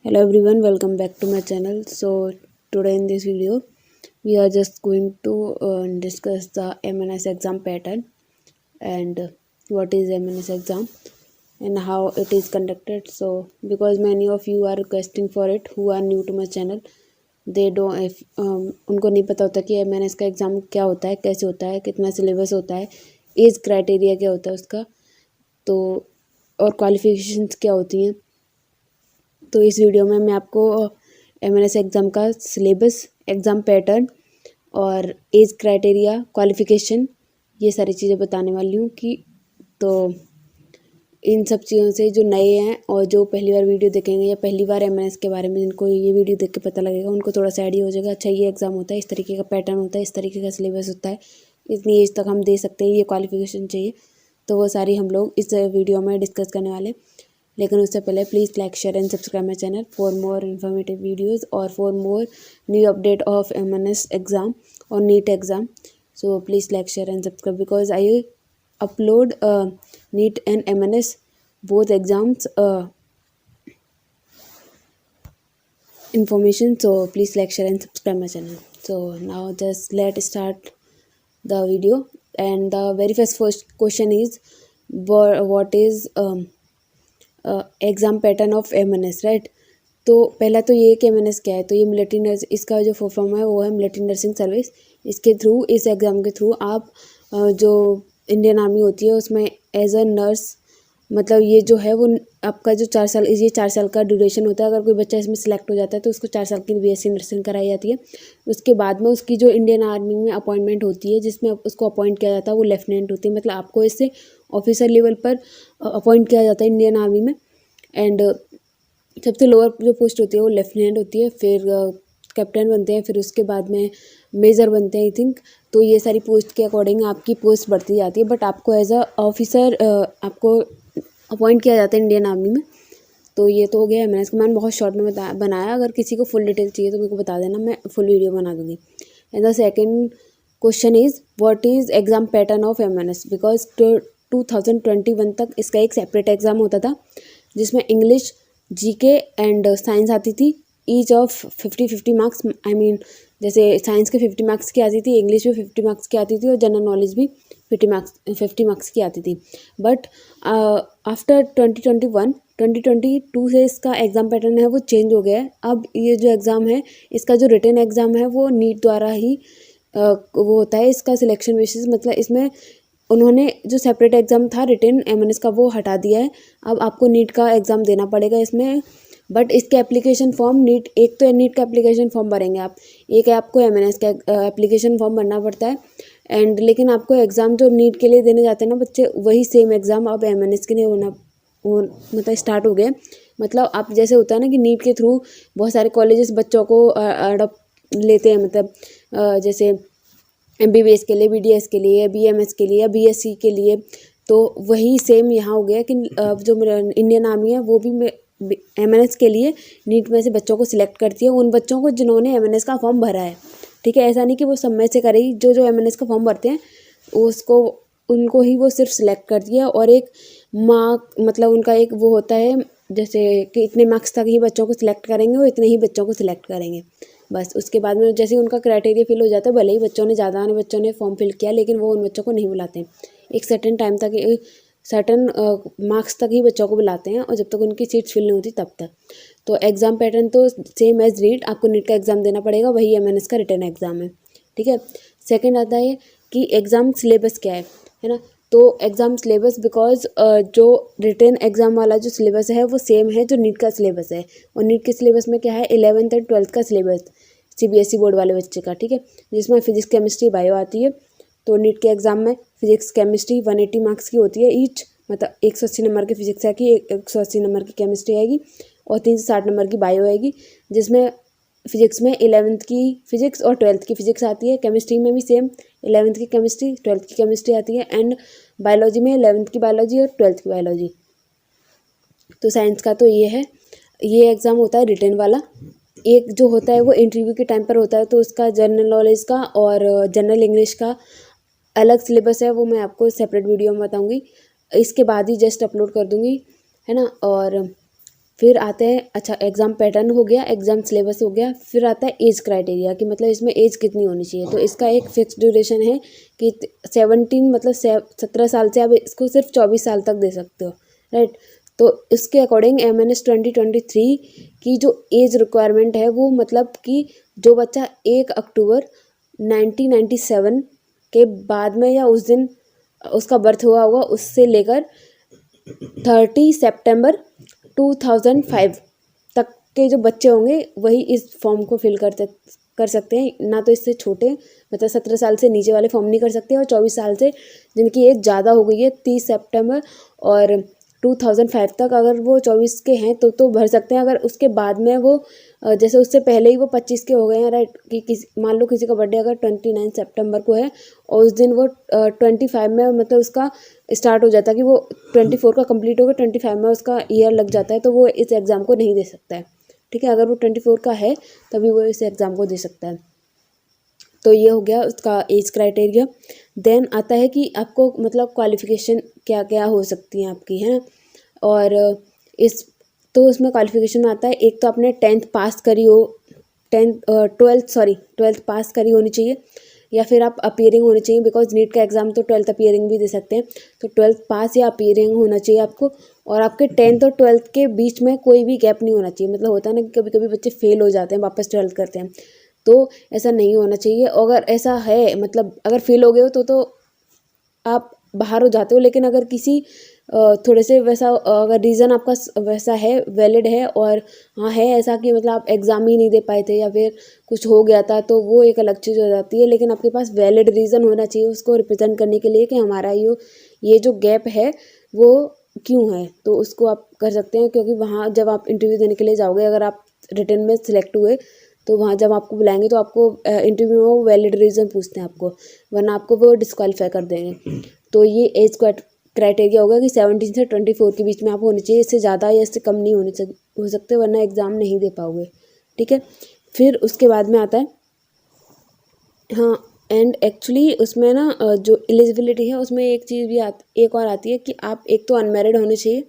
Hello everyone, welcome back to my channel. So today in this video we are just going to discuss the MNS exam pattern and what is MNS exam and how it is conducted. So because many of you are requesting for it who are new to my channel, they don't if उनको नहीं पता होता कि MNS का exam क्या होता है, कैसे होता है, कितना सिलेबस होता है, एज क्राइटेरिया क्या होता है उसका, तो और क्वालिफिकेशंस क्या होती हैं। तो इस वीडियो में मैं आपको MNS एग्ज़ाम का सिलेबस, एग्ज़ाम पैटर्न और एज क्राइटेरिया, क्वालिफ़िकेशन ये सारी चीज़ें बताने वाली हूँ कि तो इन सब चीज़ों से जो नए हैं और जो पहली बार वीडियो देखेंगे या पहली बार MNS के बारे में जिनको ये वीडियो देख के पता लगेगा उनको थोड़ा सा आइडिया हो जाएगा। अच्छा, ये एग्ज़ाम होता है, इस तरीके का पैटर्न होता है, इस तरीके का सिलेबस होता है, इतनी एज तक हम दे सकते हैं, ये क्वालिफ़िकेशन चाहिए। तो वो सारी हम लोग इस वीडियो में डिस्कस करने वाले। लेकिन उससे पहले please like, share and subscribe my channel for more informative videos और for more new update of MNS exam और NEET exam. So please like, share and subscribe because I upload NEET and MNS both exams information. So please like, share and subscribe my channel. So now just let's start the video. And the very first question is what is exam pattern of MNS, right. तो पहला तो ये कि MNS क्या है। तो ये military nurse, इसका जो फुल फॉर्म है वो है मिलिट्री नर्सिंग सर्विस। इसके थ्रू, इस एग्ज़ाम के थ्रू आप जो इंडियन आर्मी होती है उसमें एज अ नर्स, मतलब ये जो है वो आपका जो 4 साल, ये 4 साल का ड्यूरेशन होता है। अगर कोई बच्चा इसमें सिलेक्ट हो जाता है तो उसको 4 साल की BSc नर्सिंग कराई जाती है। उसके बाद में उसकी जो इंडियन आर्मी में अपॉइंटमेंट होती है, जिसमें उसको अपॉइंट किया जाता है, वो लेफ्टिनेंट होती है। मतलब आपको इससे ऑफिसर लेवल पर अपॉइंट किया जाता है इंडियन आर्मी में। एंड सबसे लोअर जो पोस्ट होती है वो लेफ्टिनेंट होती है, फिर कैप्टन बनते हैं, फिर उसके बाद में मेजर बनते हैं आई थिंक। तो ये सारी पोस्ट के अकॉर्डिंग आपकी पोस्ट बढ़ती जाती है, बट आपको एज अ ऑफिसर आपको अपॉइंट किया जाता है इंडियन आर्मी में। तो ये तो हो गया MNS का। मैंने बहुत शॉर्ट में बनाया। अगर किसी को फुल डिटेल चाहिए तो मेरे को बता देना, मैं फुल वीडियो बना दूँगी। And the second question is what is exam pattern of MNS, because 2021 तक इसका एक सेपरेट एग्ज़ाम होता था जिसमें इंग्लिश, GK एंड साइंस आती थी। Each of 50-50 marks, I mean जैसे साइंस के 50 मार्क्स की आती थी, इंग्लिश भी 50 मार्क्स की आती थी और जनरल नॉलेज भी 50 मार्क्स की आती थी। बट आफ्टर 2022 से इसका एग्ज़ाम पैटर्न है वो चेंज हो गया है। अब ये जो एग्ज़ाम है, इसका जो रिटन एग्ज़ाम है वो नीट द्वारा ही वो होता है। इसका सिलेक्शन बेसिस, मतलब इसमें उन्होंने जो सेपरेट एग्ज़ाम था रिटन MNS का वो हटा दिया है। अब आपको नीट का एग्ज़ाम देना पड़ेगा इसमें। बट इसके एप्लीकेशन फॉर्म नीट, एक तो नीट का एप्लीकेशन फॉर्म भरेंगे आप, एक है आपको MNS का एप्लीकेशन फॉर्म भरना पड़ता है। एंड लेकिन आपको एग्ज़ाम जो नीट के लिए देने जाते हैं ना बच्चे, वही सेम एग्ज़ाम अब MNS के लिए मतलब स्टार्ट हो गए। मतलब आप जैसे होता है ना कि नीट के थ्रू बहुत सारे कॉलेजेस बच्चों को अडोप्ट लेते हैं, मतलब जैसे MBBS के लिए, BDS के लिए, BMS के लिए या BSc के लिए। तो वही सेम यहाँ हो गया कि जो इंडियन आर्मी है वो भी MNS के लिए नीट में से बच्चों को सिलेक्ट करती है, उन बच्चों को जिन्होंने MNS का फॉर्म भरा है। ठीक है, ऐसा नहीं कि वो सब में से करेगी। जो MNS का फॉर्म भरते हैं उसको, उनको ही वो सिर्फ सिलेक्ट करती है। और एक मार्क, मतलब उनका एक वो होता है जैसे कि इतने मार्क्स तक ही बच्चों को सिलेक्ट करेंगे, वो इतने ही बच्चों को सिलेक्ट करेंगे बस। उसके बाद में जैसे उनका क्राइटेरिया फिल हो जाता है, भले ही बच्चों ने ज़्यादा आने बच्चों ने फॉर्म फिल किया, लेकिन वो उन बच्चों को नहीं बुलाते हैं। एक सर्टेन टाइम तक, सर्टेन मार्क्स तक ही बच्चों को बुलाते हैं और जब तक उनकी सीट्स फिल नहीं होती तब तक। तो एग्ज़ाम पैटर्न तो सेम एज नीट, आपको नीट का एग्ज़ाम देना पड़ेगा, वही MNS का रिटर्न एग्ज़ाम है। ठीक है। सेकेंड आता है कि एग्ज़ाम सिलेबस क्या है ना। तो एग्ज़ाम सिलेबस, बिकॉज जो रिटन एग्ज़ाम वाला जो सिलेबस है वो सेम है जो नीट का सिलेबस है। और नीट के सिलेबस में क्या है, 11th और 12th का सिलेबस CBSE बोर्ड वाले बच्चे का, ठीक है, जिसमें फिजिक्स, केमिस्ट्री, बायो आती है। तो नीट के एग्ज़ाम में फिजिक्स, केमिस्ट्री 180 मार्क्स की होती है ईच, मतलब 180 नंबर की फिजिक्स आएगी, 180 नंबर की केमिस्ट्री आएगी और 360 नंबर की बायो आएगी। जिसमें फिजिक्स में 11th की फिजिक्स और 12th की फिजिक्स आती है। केमिस्ट्री में भी सेम 11th की केमिस्ट्री, 12th की केमिस्ट्री आती है। एंड बायोलॉजी में 11th की बायोलॉजी और 12th की बायोलॉजी। तो साइंस का तो ये है, ये एग्ज़ाम होता है रिटन वाला। एक जो होता है वो इंटरव्यू के टाइम पर होता है, तो उसका जनरल नॉलेज का और जनरल इंग्लिश का अलग सिलेबस है, वो मैं आपको सेपरेट वीडियो में बताऊंगी। इसके बाद ही जस्ट अपलोड कर दूंगी, है ना। और फिर आते हैं, अच्छा एग्ज़ाम पैटर्न हो गया, एग्ज़ाम सिलेबस हो गया, फिर आता है एज क्राइटेरिया कि मतलब इसमें एज कितनी होनी चाहिए। तो इसका एक फिक्स ड्यूरेशन है कि 17 मतलब 17 साल से आप इसको सिर्फ 24 साल तक दे सकते हो, राइट। तो इसके अकॉर्डिंग MNS 2023 की जो एज रिक्वायरमेंट है वो मतलब कि जो बच्चा 1 अक्टूबर 1997 के बाद में या उस दिन उसका बर्थ हुआ होगा उससे लेकर 30 सितंबर 2005 तक के जो बच्चे होंगे वही इस फॉर्म को फिल कर सकते हैं, ना तो इससे छोटे मतलब 17 साल से नीचे वाले फॉर्म नहीं कर सकते, और 24 साल से जिनकी एज ज़्यादा हो गई है 30 सितंबर और 2005 तक अगर वो 24 के हैं तो भर सकते हैं। अगर उसके बाद में वो जैसे उससे पहले ही वो 25 के हो गए हैं, राइट, कि किसी मान लो किसी का बर्थडे अगर 29 सितंबर को है और उस दिन वो 25 में मतलब उसका स्टार्ट हो जाता है कि वो 24 का कंप्लीट होकर 25 में उसका ईयर लग जाता है, तो वो इस एग्ज़ाम को नहीं दे सकता है, ठीक है। अगर वो 24 का है तभी वो इस एग्ज़ाम को दे सकता है। तो ये हो गया उसका एज क्राइटेरिया। देन आता है कि आपको मतलब क्वालिफ़िकेशन क्या क्या हो सकती हैं आपकी, है ना। और इस तो उसमें क्वालिफ़िकेशन में आता है, एक तो आपने 10th पास करी हो, 12th पास करी होनी चाहिए, या फिर आप अपीयरिंग होनी चाहिए, बिकॉज नीट का एग्ज़ाम तो 12th अपीयरिंग भी दे सकते हैं। तो 12th पास या अपीयरिंग होना चाहिए आपको, और आपके 10th और 12th के बीच में कोई भी गैप नहीं होना चाहिए। मतलब होता है ना कि कभी कभी बच्चे फेल हो जाते हैं वापस 12th करते हैं, तो ऐसा नहीं होना चाहिए। अगर ऐसा है मतलब अगर फेल हो गए हो तो आप बाहर हो जाते हो, लेकिन अगर किसी थोड़े से वैसा अगर रीज़न आपका वैसा है, वैलिड है, और हाँ है ऐसा कि मतलब आप एग्ज़ाम ही नहीं दे पाए थे या फिर कुछ हो गया था, तो वो एक अलग चीज़ हो जाती है। लेकिन आपके पास वैलिड रीज़न होना चाहिए उसको रिप्रेजेंट करने के लिए कि हमारा ये जो गैप है वो क्यों है, तो उसको आप कर सकते हैं। क्योंकि वहाँ जब आप इंटरव्यू देने के लिए जाओगे, अगर आप रिटन में सिलेक्ट हुए तो वहाँ जब आपको बुलाएंगे तो आपको इंटरव्यू में वो वैलिड रीज़न पूछते हैं आपको, वरना आपको वो डिस्क्वालीफाई कर देंगे। तो ये एज क्राइटेरिया होगा कि 17 से 24 के बीच में आप होनी चाहिए, इससे ज़्यादा या इससे कम नहीं हो सकते, वरना एग्ज़ाम नहीं दे पाओगे, ठीक है। फिर उसके बाद में आता है, हाँ, एंड एक्चुअली उसमें ना जो एलिजिबिलिटी है उसमें एक चीज़ भी एक और आती है कि आप एक तो अनमैरिड होने चाहिए,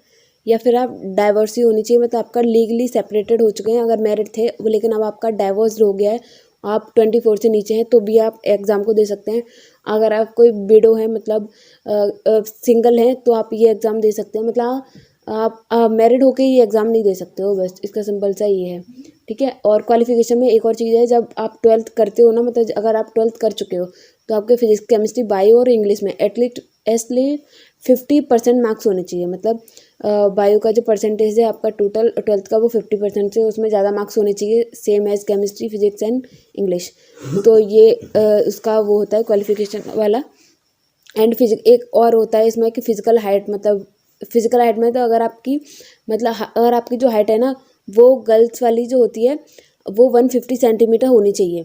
या फिर आप डाइवर्सी होनी चाहिए, मतलब आपका लीगली सेपरेटेड हो चुके हैं। अगर मैरिड थे लेकिन अब आपका डाइवोर्स हो गया है, आप 24 से नीचे हैं, तो भी आप एग्ज़ाम को दे सकते हैं। अगर आप कोई विडो है मतलब सिंगल हैं तो आप ये एग्ज़ाम दे सकते हैं। मतलब आप मैरिड होके ये एग्ज़ाम नहीं दे सकते हो, बस इसका सिंपल सा ये है, ठीक है। और क्वालिफिकेशन में एक और चीज़ है, जब आप 12th करते हो ना, मतलब अगर आप 12th कर चुके हो तो आपके फिजिक्स केमिस्ट्री बायो और इंग्लिश में एटलीस्ट 50% मार्क्स होने चाहिए। मतलब बायो का जो परसेंटेज है आपका टोटल 12th का वो 50% से उसमें ज़्यादा मार्क्स होने चाहिए, same as chemistry physics and English. तो ये उसका वो होता है क्वालिफिकेशन वाला। एंड एक और होता है इसमें कि फिजिकल हाइट, मतलब फिजिकल हाइट में तो अगर आपकी जो हाइट है ना वो गर्ल्स वाली जो होती है वो 150 सेंटीमीटर होनी चाहिए।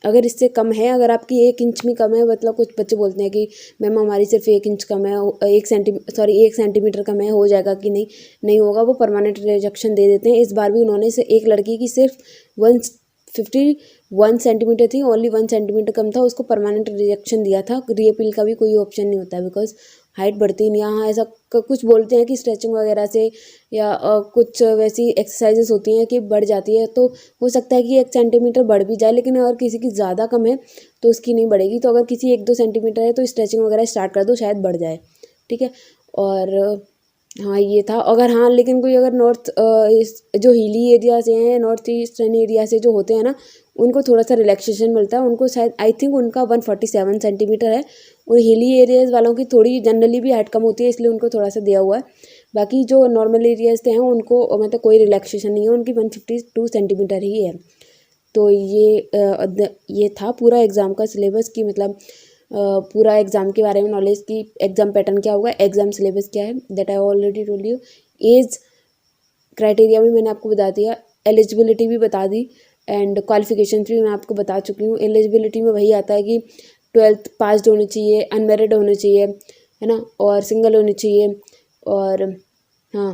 अगर इससे कम है, अगर आपकी 1 इंच भी कम है, मतलब कुछ बच्चे बोलते हैं कि मैम हमारी सिर्फ 1 इंच कम है, 1 सेंटीमीटर कम है, हो जाएगा कि नहीं होगा, वो परमानेंट रिजेक्शन दे देते हैं। इस बार भी उन्होंने से एक लड़की की सिर्फ 151 सेंटीमीटर थी, ओनली 1 सेंटीमीटर कम था, उसको परमानेंट रिजेक्शन दिया था। रीअपील का भी कोई ऑप्शन नहीं होता है, बिकॉज हाइट बढ़ती नहीं। यहाँ ऐसा कुछ बोलते हैं कि स्ट्रेचिंग वगैरह से या कुछ वैसी एक्सरसाइजेस होती हैं कि बढ़ जाती है, तो हो सकता है कि 1 सेंटीमीटर बढ़ भी जाए, लेकिन अगर किसी की ज़्यादा कम है तो उसकी नहीं बढ़ेगी। तो अगर किसी 1-2 सेंटीमीटर है तो स्ट्रेचिंग वगैरह स्टार्ट कर दो, शायद बढ़ जाए, ठीक है। और हाँ ये था। अगर हाँ लेकिन कोई अगर जो हिली एरिया से हैं, नॉर्थ ईस्टर्न एरिया से जो होते हैं ना, उनको थोड़ा सा रिलैक्सेशन मिलता है। उनको शायद आई थिंक उनका 147 सेंटीमीटर है, और हिली एरियाज़ वालों की थोड़ी जनरली भी हाइट कम होती है, इसलिए उनको थोड़ा सा दिया हुआ है। बाकी जो नॉर्मल एरियाज़ हैं उनको मतलब कोई रिलैक्सेशन नहीं है, उनकी 152 सेंटीमीटर ही है। तो ये था पूरा एग्ज़ाम का सिलेबस की, मतलब पूरा एग्ज़ाम के बारे में नॉलेज की, एग्ज़ाम पैटर्न क्या होगा, एग्ज़ाम सिलेबस क्या है, that I already told you. Age criteria भी मैंने आपको बता दिया, एलिजिबिलिटी भी बता दी, एंड क्वालिफिकेशन भी मैं आपको बता चुकी हूँ। एलिजिबिलिटी में वही आता है कि 12th पास होनी चाहिए, अनमेरिड होने चाहिए, है ना, और सिंगल होनी चाहिए, और हाँ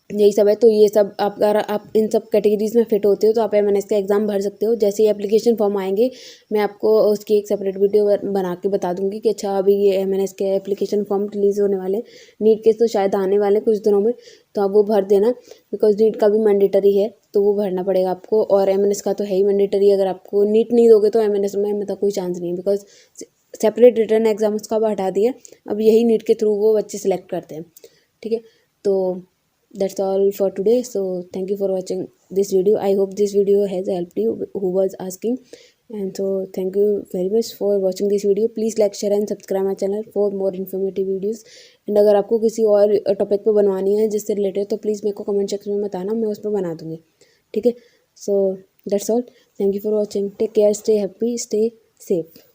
यही सब है। तो ये सब आप अगर आप इन सब कैटेगरीज में फिट होते हो तो आप एमएनएस का एग्ज़ाम भर सकते हो। जैसे ही एप्लीकेशन फॉर्म आएंगे मैं आपको उसकी एक सेपरेट वीडियो बना के बता दूंगी कि अच्छा अभी ये एमएनएस के एप्लीकेशन फॉर्म रिलीज़ होने वाले, नीट के तो शायद आने वाले कुछ दिनों में, तो आप वो भर देना बिकॉज नीट का भी मैंडेटरी है तो वो भरना पड़ेगा आपको। और एमएनएस का तो है ही मैंडेटरी, अगर आपको नीट नहीं दोगे तो एमएनएस में मतलब कोई चांस नहीं है बिकॉज सेपरेट रिटर्न एग्जाम उसका अब हटा दिया, अब यही नीट के थ्रू वो बच्चे सेलेक्ट करते हैं। ठीक है, तो that's all for today. So thank you for watching this video. I hope this video has helped you who was asking, and so thank you very much for watching this video. Please like, share and subscribe my channel for more informative videos. And अगर आपको किसी और topic पे बनवानी है जिससे related तो please मेरे को कमेंट सेक्शन में बताना, मैं उस पर बना दूँगी। ठीक है, so that's all. Thank you for watching. Take care, stay happy, stay safe.